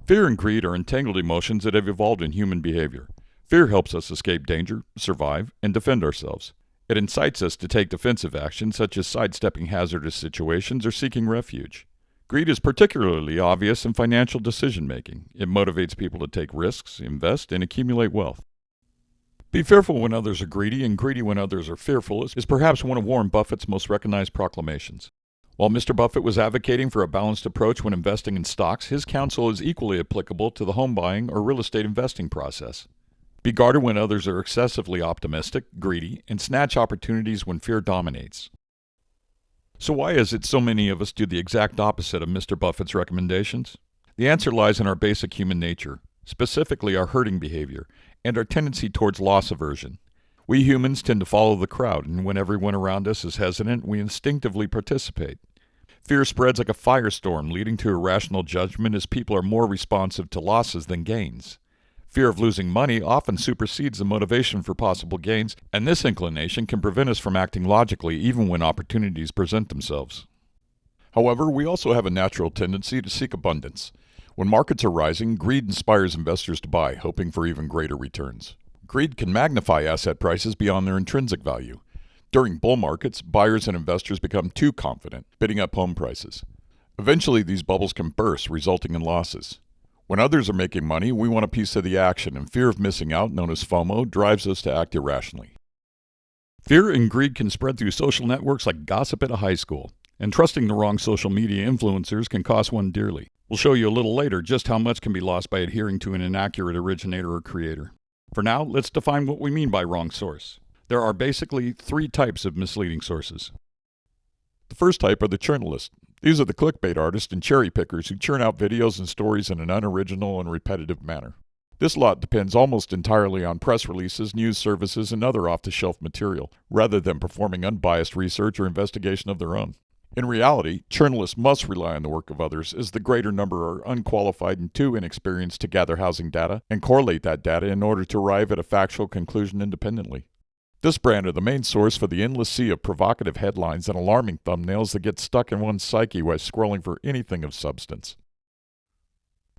Fear and greed are entangled emotions that have evolved in human behavior. Fear helps us escape danger, survive, and defend ourselves. It incites us to take defensive action, such as sidestepping hazardous situations or seeking refuge. Greed is particularly obvious in financial decision-making. It motivates people to take risks, invest, and accumulate wealth. Be fearful when others are greedy, and greedy when others are fearful is perhaps one of Warren Buffett's most recognized proclamations. While Mr. Buffett was advocating for a balanced approach when investing in stocks, his counsel is equally applicable to the home buying or real estate investing process. Be guarded when others are excessively optimistic, greedy, and snatch opportunities when fear dominates. So why is it so many of us do the exact opposite of Mr. Buffett's recommendations? The answer lies in our basic human nature, specifically our herding behavior, and our tendency towards loss aversion. We humans tend to follow the crowd, and when everyone around us is hesitant, we instinctively participate. Fear spreads like a firestorm, leading to irrational judgment as people are more responsive to losses than gains. Fear of losing money often supersedes the motivation for possible gains, and this inclination can prevent us from acting logically even when opportunities present themselves. However, we also have a natural tendency to seek abundance. When markets are rising, greed inspires investors to buy, hoping for even greater returns. Greed can magnify asset prices beyond their intrinsic value. During bull markets, buyers and investors become too confident, bidding up home prices. Eventually, these bubbles can burst, resulting in losses. When others are making money, we want a piece of the action, and fear of missing out, known as FOMO, drives us to act irrationally. Fear and greed can spread through social networks like gossip at a high school, and trusting the wrong social media influencers can cost one dearly. We'll show you a little later just how much can be lost by adhering to an inaccurate originator or creator. For now, let's define what we mean by wrong source. There are basically three types of misleading sources. The first type are the churnalists. These are the clickbait artists and cherry pickers who churn out videos and stories in an unoriginal and repetitive manner. This lot depends almost entirely on press releases, news services, and other off-the-shelf material, rather than performing unbiased research or investigation of their own. In reality, journalists must rely on the work of others, as the greater number are unqualified and too inexperienced to gather housing data and correlate that data in order to arrive at a factual conclusion independently. This brand are the main source for the endless sea of provocative headlines and alarming thumbnails that get stuck in one's psyche while scrolling for anything of substance.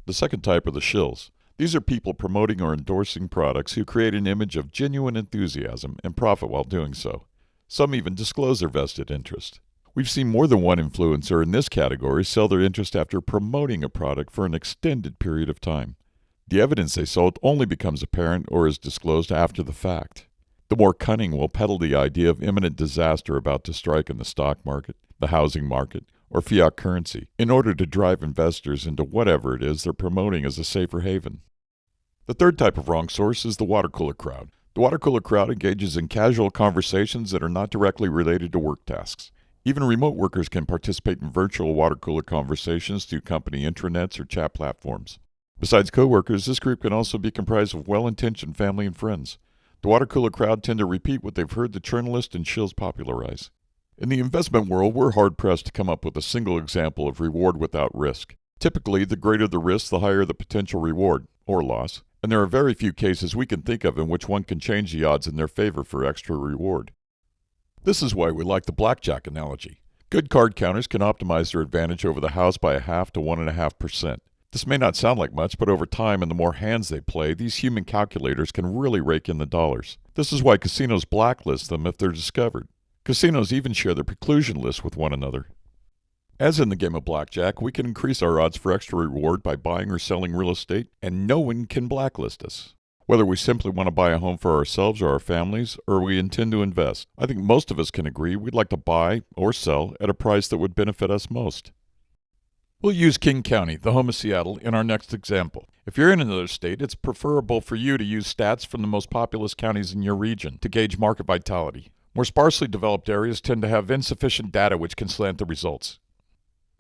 The second type are the shills. These are people promoting or endorsing products who create an image of genuine enthusiasm and profit while doing so. Some even disclose their vested interest. We've seen more than one influencer in this category sell their interest after promoting a product for an extended period of time. The evidence they sold only becomes apparent or is disclosed after the fact. The more cunning will peddle the idea of imminent disaster about to strike in the stock market, the housing market, or fiat currency, in order to drive investors into whatever it is they're promoting as a safer haven. The third type of wrong source is the water cooler crowd. The water cooler crowd engages in casual conversations that are not directly related to work tasks. Even remote workers can participate in virtual water cooler conversations through company intranets or chat platforms. Besides coworkers, this group can also be comprised of well-intentioned family and friends. The water cooler crowd tend to repeat what they've heard the journalists and shills popularize. In the investment world, we're hard-pressed to come up with a single example of reward without risk. Typically, the greater the risk, the higher the potential reward, or loss, and there are very few cases we can think of in which one can change the odds in their favor for extra reward. This is why we like the blackjack analogy. Good card counters can optimize their advantage over the house by 0.5 to 1.5%. This may not sound like much, but over time and the more hands they play, these human calculators can really rake in the dollars. This is why casinos blacklist them if they're discovered. Casinos even share their preclusion lists with one another. As in the game of blackjack, we can increase our odds for extra reward by buying or selling real estate, and no one can blacklist us. Whether we simply want to buy a home for ourselves or our families, or we intend to invest, I think most of us can agree we'd like to buy or sell at a price that would benefit us most. We'll use King County, the home of Seattle, in our next example. If you're in another state, it's preferable for you to use stats from the most populous counties in your region to gauge market vitality. More sparsely developed areas tend to have insufficient data which can slant the results.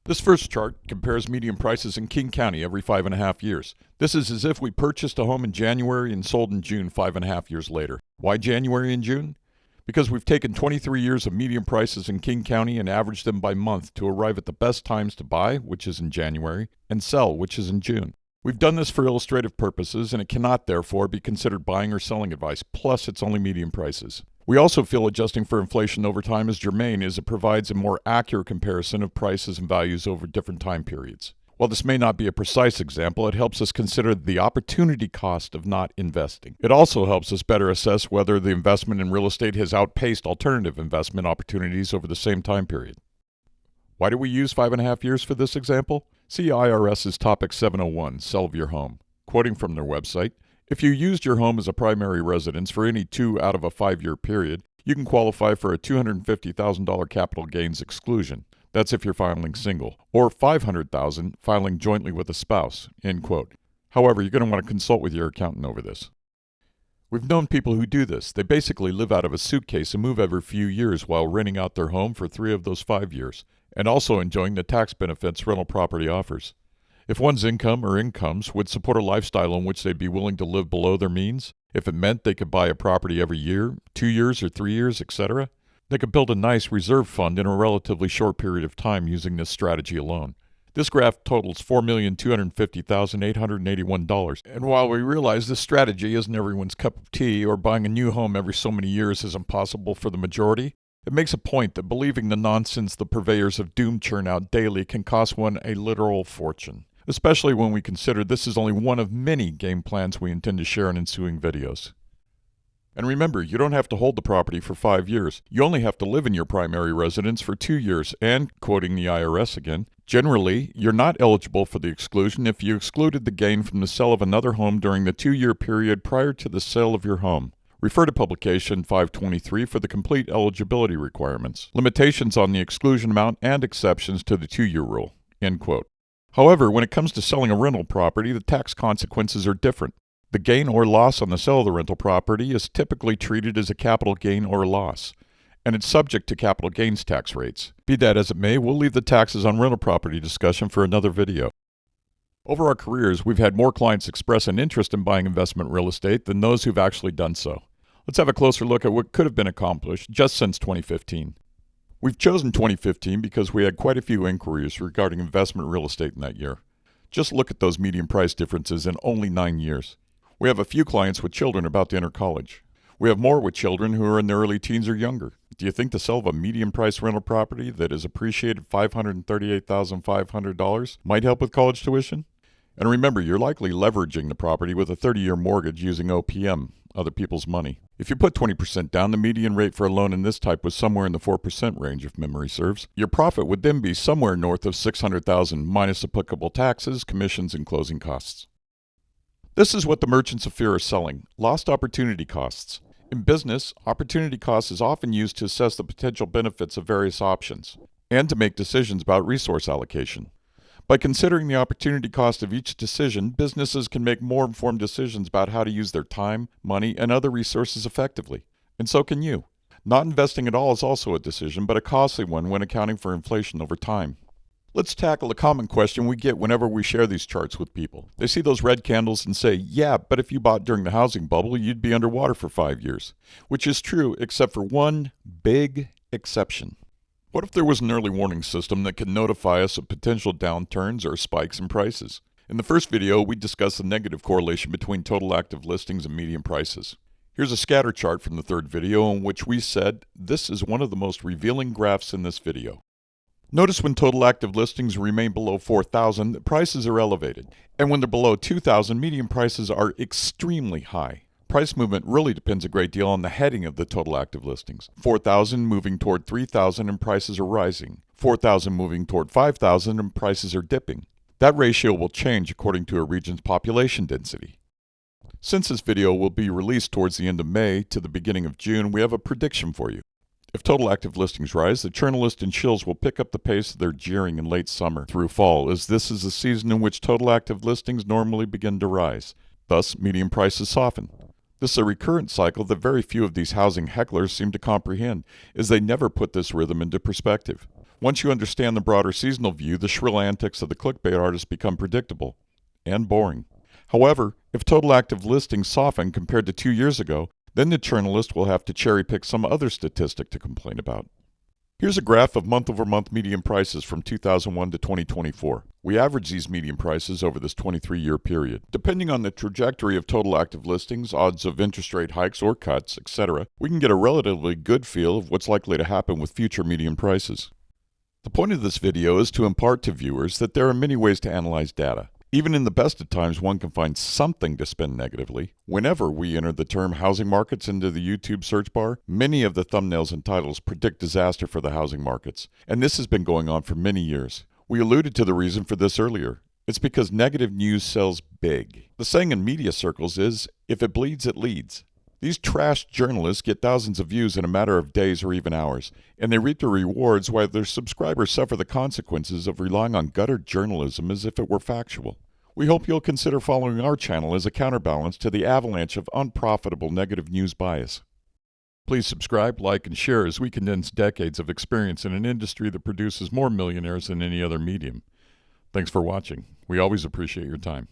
This first chart compares median prices in King County every 5.5 years. This is as if we purchased a home in January and sold in June 5.5 years later. Why January and June? Because we've taken 23 years of median prices in King County and averaged them by month to arrive at the best times to buy, which is in January, and sell, which is in June. We've done this for illustrative purposes, and it cannot, therefore, be considered buying or selling advice, plus it's only median prices. We also feel adjusting for inflation over time is germane as it provides a more accurate comparison of prices and values over different time periods. While this may not be a precise example, it helps us consider the opportunity cost of not investing. It also helps us better assess whether the investment in real estate has outpaced alternative investment opportunities over the same time period. Why do we use 5.5 years for this example? See IRS's Topic 701, Sell of Your Home. Quoting from their website, if you used your home as a primary residence for any 2 out of a 5-year period, you can qualify for a $250,000 capital gains exclusion. That's if you're filing single, or $500,000 filing jointly with a spouse, end quote. However, you're going to want to consult with your accountant over this. We've known people who do this. They basically live out of a suitcase and move every few years while renting out their home for 3 of those 5 years, and also enjoying the tax benefits rental property offers. If one's income or incomes would support a lifestyle in which they'd be willing to live below their means, if it meant they could buy a property every year, 2 years or 3 years, etc., they could build a nice reserve fund in a relatively short period of time using this strategy alone. This graph totals $4,250,881, and while we realize this strategy isn't everyone's cup of tea, or buying a new home every so many years is impossible for the majority, it makes a point that believing the nonsense the purveyors of doom churn out daily can cost one a literal fortune, especially when we consider this is only one of many game plans we intend to share in ensuing videos. And remember, you don't have to hold the property for 5 years. You only have to live in your primary residence for 2 years, and, quoting the IRS again, generally, you're not eligible for the exclusion if you excluded the gain from the sale of another home during the 2-year period prior to the sale of your home. Refer to Publication 523 for the complete eligibility requirements, limitations on the exclusion amount, and exceptions to the 2-year rule, end quote. However, when it comes to selling a rental property, the tax consequences are different. The gain or loss on the sale of the rental property is typically treated as a capital gain or loss, and it's subject to capital gains tax rates. Be that as it may, we'll leave the taxes on rental property discussion for another video. Over our careers, we've had more clients express an interest in buying investment real estate than those who've actually done so. Let's have a closer look at what could have been accomplished just since 2015. We've chosen 2015 because we had quite a few inquiries regarding investment real estate in that year. Just look at those median price differences in only 9 years. We have a few clients with children about to enter college. We have more with children who are in their early teens or younger. Do you think the sale of a median price rental property that is appreciated $538,500 might help with college tuition? And remember, you're likely leveraging the property with a 30-year mortgage using OPM, other people's money. If you put 20% down, the median rate for a loan in this type was somewhere in the 4% range if memory serves. Your profit would then be somewhere north of $600,000 minus applicable taxes, commissions, and closing costs. This is what the merchants of fear are selling: lost opportunity costs. In business, opportunity cost is often used to assess the potential benefits of various options and to make decisions about resource allocation. By considering the opportunity cost of each decision, businesses can make more informed decisions about how to use their time, money, and other resources effectively. And so can you. Not investing at all is also a decision, but a costly one when accounting for inflation over time. Let's tackle a common question we get whenever we share these charts with people. They see those red candles and say, yeah, but if you bought during the housing bubble, you'd be underwater for 5 years. Which is true, except for one big exception. What if there was an early warning system that could notify us of potential downturns or spikes in prices? In the first video, we discussed the negative correlation between total active listings and median prices. Here's a scatter chart from the third video in which we said this is one of the most revealing graphs in this video. Notice when total active listings remain below 4,000, prices are elevated. And when they're below 2,000, median prices are extremely high. Price movement really depends a great deal on the heading of the total active listings. 4,000 moving toward 3,000 and prices are rising. 4,000 moving toward 5,000 and prices are dipping. That ratio will change according to a region's population density. Since this video will be released towards the end of May to the beginning of June, we have a prediction for you. If total active listings rise, the journalists and shills will pick up the pace of their jeering in late summer through fall, as this is the season in which total active listings normally begin to rise. Thus, median prices soften. This is a recurrent cycle that very few of these housing hecklers seem to comprehend, as they never put this rhythm into perspective. Once you understand the broader seasonal view, the shrill antics of the clickbait artists become predictable and boring. However, if total active listings soften compared to 2 years ago, then the journalist will have to cherry-pick some other statistic to complain about. Here's a graph of month-over-month median prices from 2001 to 2024. We average these median prices over this 23-year period. Depending on the trajectory of total active listings, odds of interest rate hikes or cuts, etc., we can get a relatively good feel of what's likely to happen with future median prices. The point of this video is to impart to viewers that there are many ways to analyze data. Even in the best of times, one can find something to spin negatively. Whenever we enter the term housing markets into the YouTube search bar, many of the thumbnails and titles predict disaster for the housing markets. And this has been going on for many years. We alluded to the reason for this earlier. It's because negative news sells big. The saying in media circles is, if it bleeds, it leads. These trash journalists get thousands of views in a matter of days or even hours, and they reap the rewards while their subscribers suffer the consequences of relying on gutter journalism as if it were factual. We hope you'll consider following our channel as a counterbalance to the avalanche of unprofitable negative news bias. Please subscribe, like, and share as we condense decades of experience in an industry that produces more millionaires than any other medium. Thanks for watching. We always appreciate your time.